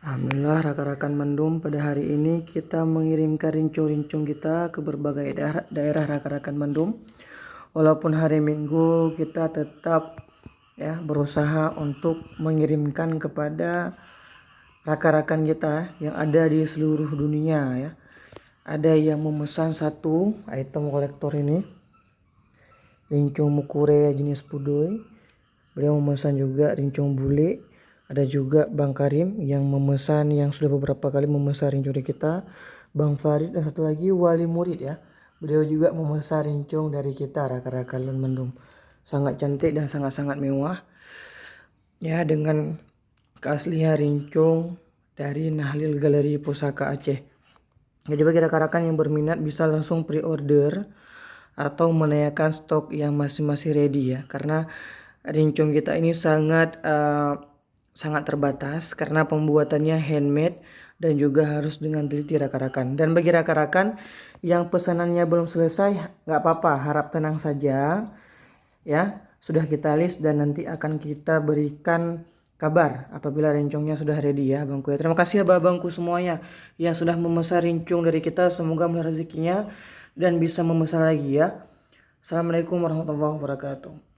Alhamdulillah rekan-rekan Mendum, pada hari ini kita mengirimkan rincung-rincung kita ke berbagai daerah rekan-rekan Mendum. Walaupun hari Minggu kita tetap berusaha untuk mengirimkan kepada rekan-rekan kita yang ada di seluruh dunia ya. Ada yang memesan satu item kolektor ini, rincung mukure jenis pudoy. Beliau memesan juga rincung bule. Ada juga Bang Karim yang memesan, yang sudah beberapa kali memesan rincung dari kita. Bang Farid dan satu lagi Wali Murid ya. Beliau juga memesan rincung dari kita rekan-rekan Lun Mendum. Sangat cantik dan sangat-sangat mewah. Ya, dengan keaslian rincung dari Nahlil Galeri Pusaka Aceh. Jadi bagi rekan-rekan yang berminat bisa langsung pre-order atau menanyakan stok yang masih ready ya. Karena rincung kita ini sangat terbatas karena pembuatannya handmade dan juga harus dengan teliti rekan-rekan. Dan bagi rekan-rekan yang pesanannya belum selesai, nggak apa-apa, harap tenang saja ya. Sudah kita list dan nanti akan kita berikan kabar apabila rincungnya sudah ready ya bangku ya. Terima kasih ya bangku semuanya yang sudah memesan rincung dari kita. Semoga melihat rezekinya dan bisa memesan lagi ya. Assalamualaikum warahmatullahi wabarakatuh.